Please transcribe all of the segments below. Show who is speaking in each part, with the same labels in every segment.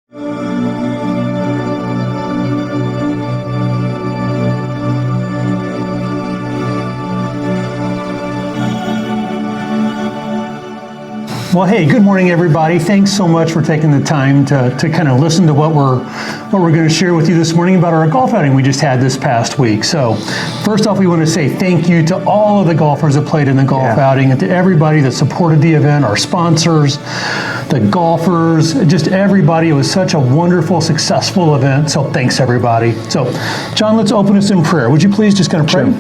Speaker 1: Well, hey, good morning, everybody. Thanks so much for taking the time to kind of listen to what we're going to share with you this morning about our golf outing we just had this past week. So, first off, we want to say thank you to all of the golfers that played in the golf outing, and to everybody that supported the event, our sponsors, the golfers, just everybody. It was such a wonderful, successful event. So, thanks, everybody. So, John, let's open us in prayer. Would you please just kind of pray?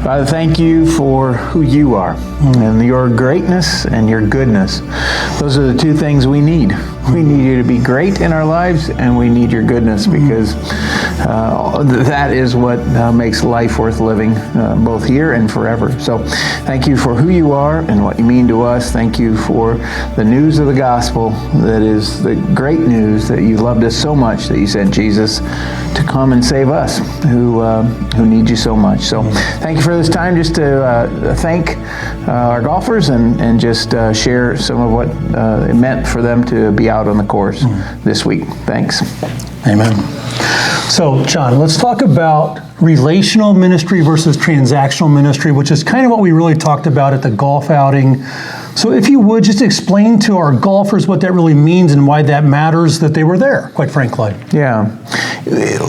Speaker 2: Father, thank you for who you are and your greatness and your goodness. Those are the two things we need. We need you to be great in our lives, and we need your goodness, because that is what makes life worth living, both here and forever. So thank you for who you are and what you mean to us. Thank you for the news of the gospel, that is the great news that you loved us so much that you sent Jesus to come and save us who need you so much. So thank you for this time just to thank our golfers and just share some of what it meant for them to be out on the course this week. Thanks.
Speaker 1: Amen. So, John, let's talk about relational ministry versus transactional ministry, which is kind of what we really talked about at the golf outing. So if you would, just explain to our golfers what that really means and why that matters that they were there, quite frankly.
Speaker 2: Yeah.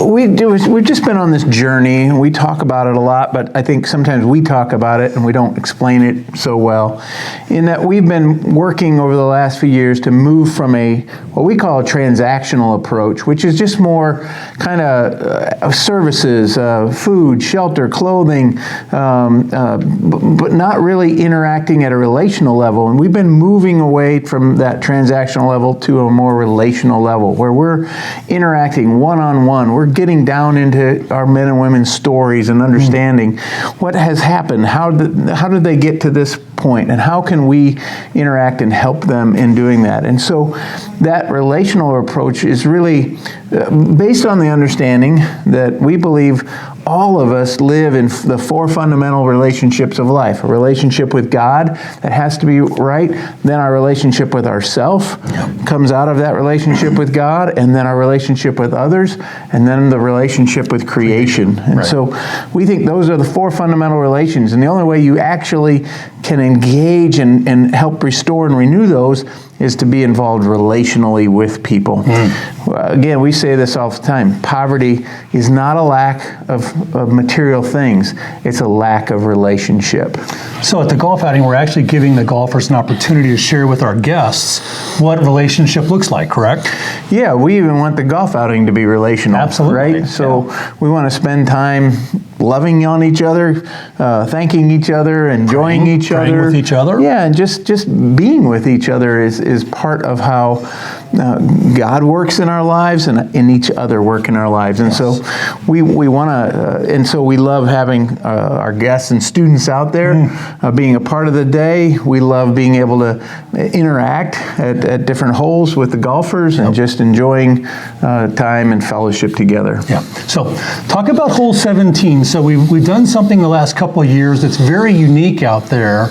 Speaker 2: We've just been on this journey, and we talk about it a lot, but I think sometimes we talk about it and we don't explain it so well, in that we've been working over the last few years to move from what we call a transactional approach, which is just more kind of services, food, shelter, clothing, but not really interacting at a relational level. And we've been moving away from that transactional level to a more relational level, where we're interacting one-on-one. We're getting down into our men and women's stories and understanding what has happened. How did they get to this point, and how can we interact and help them in doing that? And so that relational approach is really based on the understanding that we believe all of us live in the four fundamental relationships of life. A relationship with God that has to be right, then our relationship with ourself comes out of that relationship with God, and then our relationship with others, and then the relationship with creation. And so we think those are the four fundamental relations, and the only way you actually can engage and help restore and renew those is to be involved relationally with people. Again, we say this all the time. Poverty is not a lack of material things. It's a lack of relationship.
Speaker 1: So at the golf outing, we're actually giving the golfers an opportunity to share with our guests what relationship looks like, correct?
Speaker 2: Yeah, we even want the golf outing to be relational.
Speaker 1: Absolutely.
Speaker 2: Right? So we want to spend time loving on each other, thanking each other, enjoying each other.
Speaker 1: Praying with each other.
Speaker 2: Yeah, and just being with each other is part of how God works in our lives and in each other work in our lives. And so we want to, and so we love having our guests and students out there being a part of the day. We love being able to interact at different holes with the golfers and just enjoying time and fellowship together.
Speaker 1: Yeah. So talk about hole 17. So we've done something the last couple of years that's very unique out there.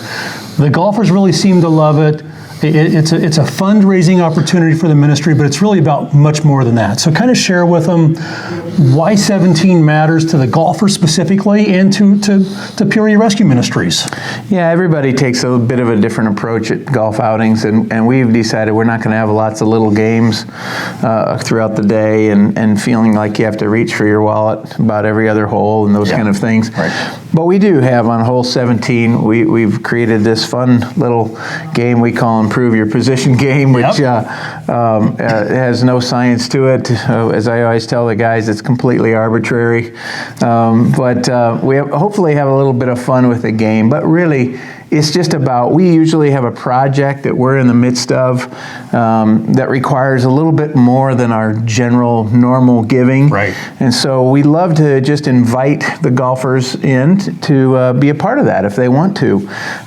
Speaker 1: The golfers really seem to love it. It's a fundraising opportunity for the ministry, but it's really about much more than that. So kind of share with them why 17 matters to the golfers specifically and to Peoria Rescue Ministries.
Speaker 2: Yeah, everybody takes a bit of a different approach at golf outings, and we've decided we're not going to have lots of little games throughout the day and feeling like you have to reach for your wallet about every other hole and those kind of things. Right. But we do have on hole 17, we've created this fun little game we call Improve Your Position game, which has no science to it. As I always tell the guys, it's completely arbitrary. But we hopefully have a little bit of fun with the game. But really, it's just about, we usually have a project that we're in the midst of that requires a little bit more than our general normal giving.
Speaker 1: Right.
Speaker 2: And so we love to just invite the golfers in to be a part of that if they want to.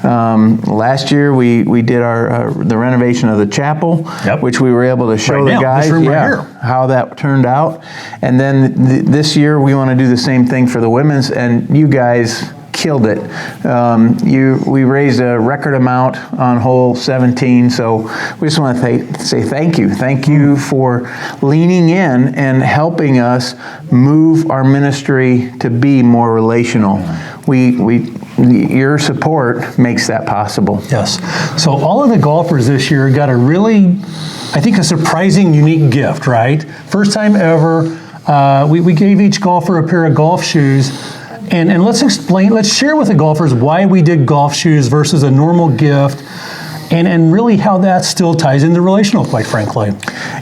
Speaker 2: Last year we did the renovation of the chapel, which we were able to show the guys how that turned out. And then this year we want to do the same thing for the women's, and you guys killed it. We raised a record amount on hole 17, so we just want to say thank you. Thank you for leaning in and helping us move our ministry to be more relational. Your support makes that possible.
Speaker 1: Yes. So all of the golfers this year got a really, I think, a surprising, unique gift, right? First time ever, we gave each golfer a pair of golf shoes. And let's share with the golfers why we did golf shoes versus a normal gift, and really how that still ties into relational, quite frankly.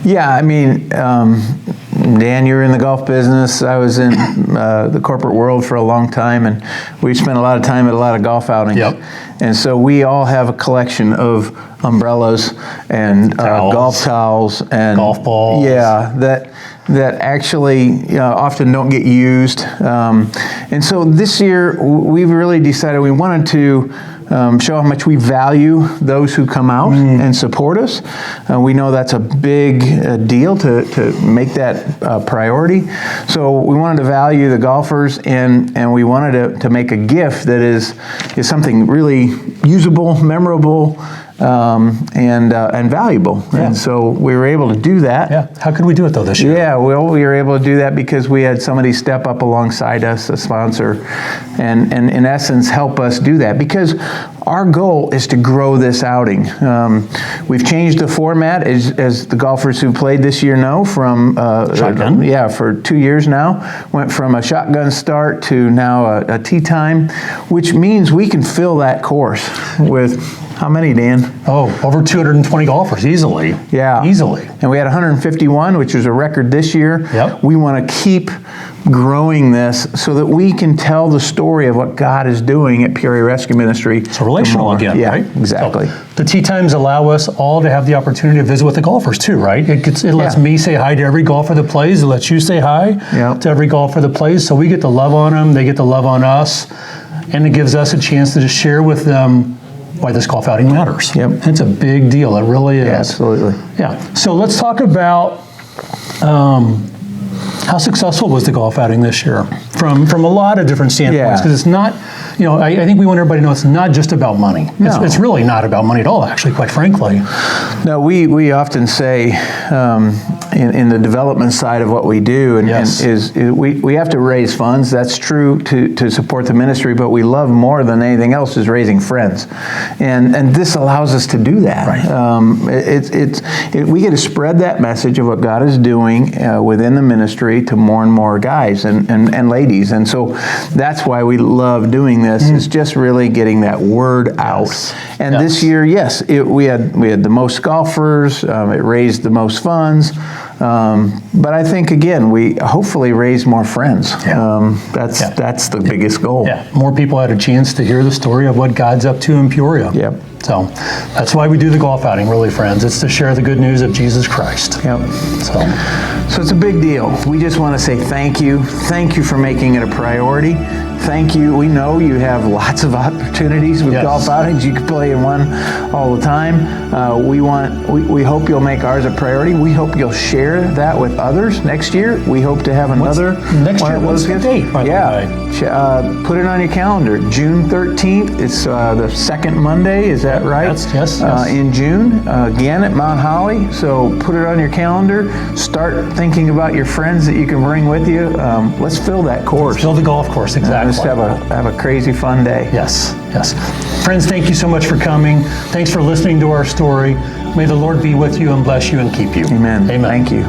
Speaker 2: Yeah, I mean, Dan, you were in the golf business. I was in the corporate world for a long time, and we spent a lot of time at a lot of golf outings.
Speaker 1: Yep.
Speaker 2: And so we all have a collection of umbrellas and golf towels and
Speaker 1: golf balls.
Speaker 2: Yeah, that actually often don't get used. And so this year we've really decided we wanted to show how much we value those who come out and support us. We know that's a big deal to make that a priority. So we wanted to value the golfers, and we wanted to make a gift that is something really usable, memorable, and valuable.
Speaker 1: Yeah.
Speaker 2: And so we were able to do that.
Speaker 1: Yeah. How could we do it though this year?
Speaker 2: Yeah, well, we were able to do that because we had somebody step up alongside us, a sponsor, and in essence help us do that, because our goal is to grow this outing. We've changed the format, as the golfers who played this year know, from
Speaker 1: shotgun.
Speaker 2: Yeah, for 2 years now. Went from a shotgun start to now a tee time, which means we can fill that course with how many, Dan?
Speaker 1: Oh, over 220 golfers, easily.
Speaker 2: Yeah.
Speaker 1: Easily.
Speaker 2: And we had 151, which is a record this year.
Speaker 1: Yep.
Speaker 2: We want to keep growing this so that we can tell the story of what God is doing at Peoria Rescue Ministry.
Speaker 1: So relational
Speaker 2: more.
Speaker 1: again,
Speaker 2: Yeah,
Speaker 1: right?
Speaker 2: exactly.
Speaker 1: So the tee times allow us all to have the opportunity to visit with the golfers too, right? It lets
Speaker 2: Yeah.
Speaker 1: me say hi to every golfer that plays. It lets you say hi
Speaker 2: Yep.
Speaker 1: to every golfer that plays. So we get to love on them. They get to love on us. And it gives us a chance to just share with them why this golf outing matters.
Speaker 2: Yep.
Speaker 1: It's a big deal. It really is.
Speaker 2: Absolutely.
Speaker 1: Yeah. So let's talk about how successful was the golf outing this year from a lot of different standpoints,
Speaker 2: Yeah.
Speaker 1: because it's not, I think we want everybody to know it's not just about money.
Speaker 2: No.
Speaker 1: It's really not about money at all, actually, quite frankly.
Speaker 2: No, we often say in the development side of what we do, we have to raise funds. That's true to support the ministry, but we love more than anything else is raising friends, and this allows us to do that.
Speaker 1: Right.
Speaker 2: We get to spread that message of what God is doing within the ministry to more and more guys and ladies, and so that's why we love doing this. Is just really getting that word out.
Speaker 1: Yes.
Speaker 2: And
Speaker 1: Yes.
Speaker 2: this year, yes, we had the most golfers. It raised the most funds. But I think, again, we hopefully raise more friends.
Speaker 1: Yeah.
Speaker 2: That's the biggest goal.
Speaker 1: Yeah, more people had a chance to hear the story of what God's up to in Peoria.
Speaker 2: Yep.
Speaker 1: So that's why we do the golf outing, really, friends. It's to share the good news of Jesus Christ.
Speaker 2: Yep.
Speaker 1: So
Speaker 2: it's a big deal. We just want to say thank you. Thank you for making it a priority. Thank you. We know you have lots of opportunities with
Speaker 1: Yes.
Speaker 2: golf outings. You can play in one all the time. We hope you'll make ours a priority. We hope you'll share that with others next year. We hope to have another
Speaker 1: next year? What's the date, by the way?
Speaker 2: Put it on your calendar. June 13th. It's the second Monday. Is that right?
Speaker 1: Yes.
Speaker 2: In June, again at Mount Holly. So put it on your calendar. Start thinking about your friends that you can bring with you. Let's fill that course.
Speaker 1: Fill the golf course, exactly.
Speaker 2: Just have a crazy fun day.
Speaker 1: Yes. Friends, thank you so much for coming. Thanks for listening to our story. May the Lord be with you and bless you and keep you.
Speaker 2: Amen.
Speaker 1: Amen.
Speaker 2: Thank you.